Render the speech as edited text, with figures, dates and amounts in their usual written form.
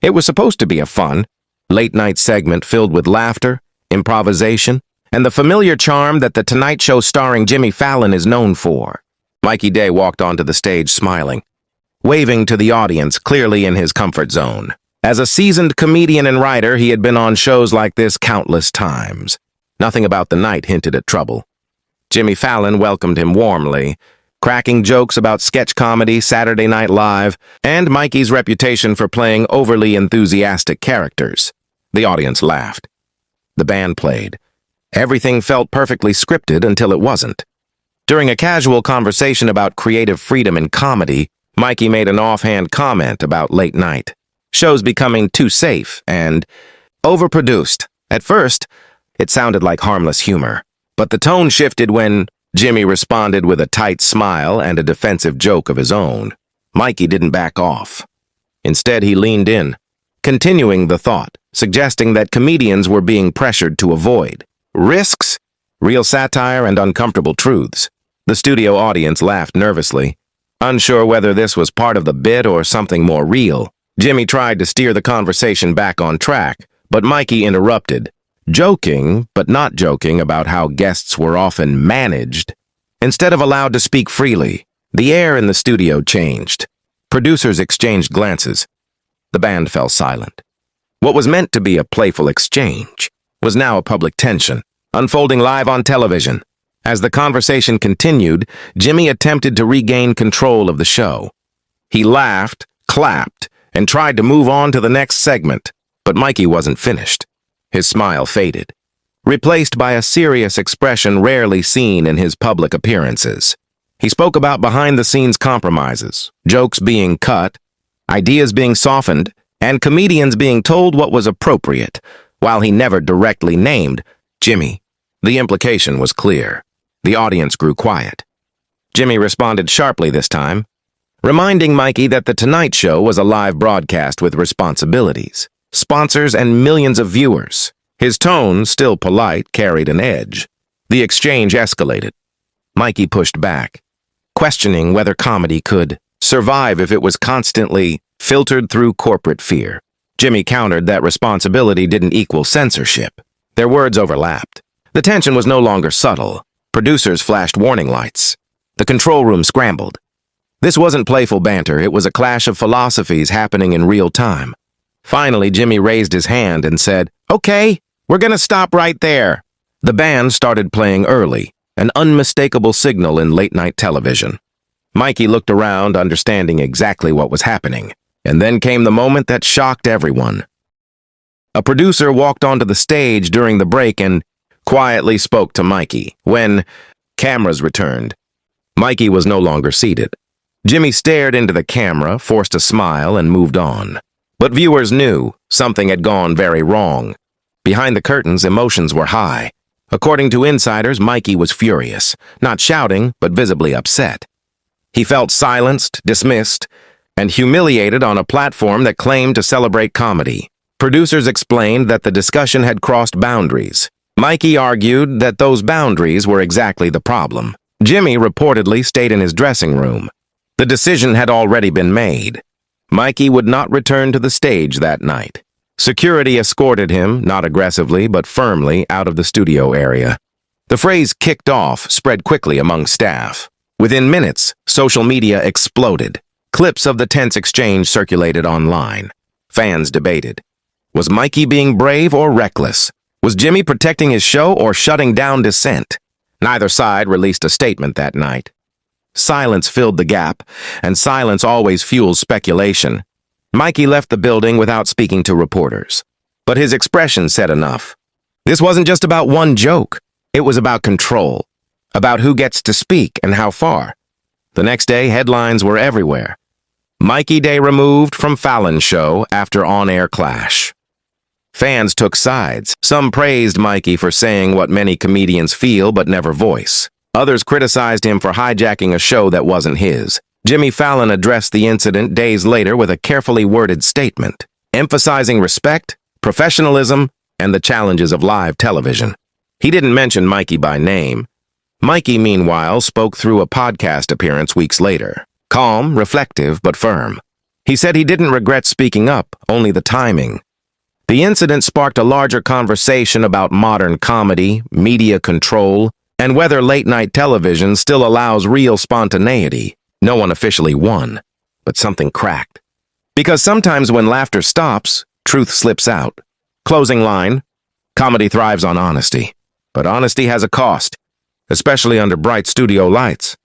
It was supposed to be a fun, late-night segment filled with laughter, improvisation, and the familiar charm that The Tonight Show starring Jimmy Fallon is known for. Mikey Day walked onto the stage smiling, waving to the audience, clearly in his comfort zone. As a seasoned comedian and writer, he had been on shows like this countless times. Nothing about the night hinted at trouble. Jimmy Fallon welcomed him warmly, cracking jokes about sketch comedy, Saturday Night Live, and Mikey's reputation for playing overly enthusiastic characters. The audience laughed. The band played. Everything felt perfectly scripted until it wasn't. During a casual conversation about creative freedom in comedy, Mikey made an offhand comment about late night shows becoming too safe and overproduced. At first, it sounded like harmless humor, but the tone shifted when Jimmy responded with a tight smile and a defensive joke of his own. Mikey didn't back off. Instead, he leaned in, continuing the thought, suggesting that comedians were being pressured to avoid risks, real satire, and uncomfortable truths. The studio audience laughed nervously, unsure whether this was part of the bit or something more real. Jimmy tried to steer the conversation back on track, but Mikey interrupted, joking, but not joking, about how guests were often managed. Instead of allowed to speak freely, the air in the studio changed. Producers exchanged glances. The band fell silent. What was meant to be a playful exchange was now a public tension, unfolding live on television. As the conversation continued, Jimmy attempted to regain control of the show. He laughed, clapped, and tried to move on to the next segment, but Mikey wasn't finished. His smile faded, replaced by a serious expression rarely seen in his public appearances. He spoke about behind-the-scenes compromises, jokes being cut, ideas being softened, and comedians being told what was appropriate, while he never directly named Jimmy. The implication was clear. The audience grew quiet. Jimmy responded sharply this time, reminding Mikey that The Tonight Show was a live broadcast with responsibilities, sponsors, and millions of viewers. His tone, still polite, carried an edge. The exchange escalated. Mikey pushed back, questioning whether comedy could survive if it was constantly filtered through corporate fear. Jimmy countered that responsibility didn't equal censorship. Their words overlapped. The tension was no longer subtle. Producers flashed warning lights. The control room scrambled. This wasn't playful banter, it was a clash of philosophies happening in real time. Finally, Jimmy raised his hand and said, "Okay, we're gonna stop right there." The band started playing early, an unmistakable signal in late-night television. Mikey looked around, understanding exactly what was happening, and then came the moment that shocked everyone. A producer walked onto the stage during the break and quietly spoke to Mikey. When cameras returned, Mikey was no longer seated. Jimmy stared into the camera, forced a smile, and moved on. But viewers knew something had gone very wrong. Behind the curtains, emotions were high. According to insiders, Mikey was furious, not shouting, but visibly upset. He felt silenced, dismissed, and humiliated on a platform that claimed to celebrate comedy. Producers explained that the discussion had crossed boundaries. Mikey argued that those boundaries were exactly the problem. Jimmy reportedly stayed in his dressing room. The decision had already been made. Mikey would not return to the stage that night. Security escorted him, not aggressively but firmly, out of the studio area. The phrase "kicked off" spread quickly among staff. Within minutes, social media exploded. Clips of the tense exchange circulated online. Fans debated. Was Mikey being brave or reckless? Was Jimmy protecting his show or shutting down dissent? Neither side released a statement that night. Silence filled the gap, and silence always fuels speculation. Mikey left the building without speaking to reporters. But his expression said enough. This wasn't just about one joke. It was about control, about who gets to speak and how far. The next day, headlines were everywhere. Mikey Day removed from Fallon show after on-air clash. Fans took sides. Some praised Mikey for saying what many comedians feel but never voice. Others criticized him for hijacking a show that wasn't his. Jimmy Fallon addressed the incident days later with a carefully worded statement, emphasizing respect, professionalism, and the challenges of live television. He didn't mention Mikey by name. Mikey, meanwhile, spoke through a podcast appearance weeks later. Calm, reflective, but firm. He said he didn't regret speaking up, only the timing. The incident sparked a larger conversation about modern comedy, media control, and whether late-night television still allows real spontaneity. No one officially won, but something cracked. Because sometimes when laughter stops, truth slips out. Closing line: comedy thrives on honesty, but honesty has a cost, especially under bright studio lights.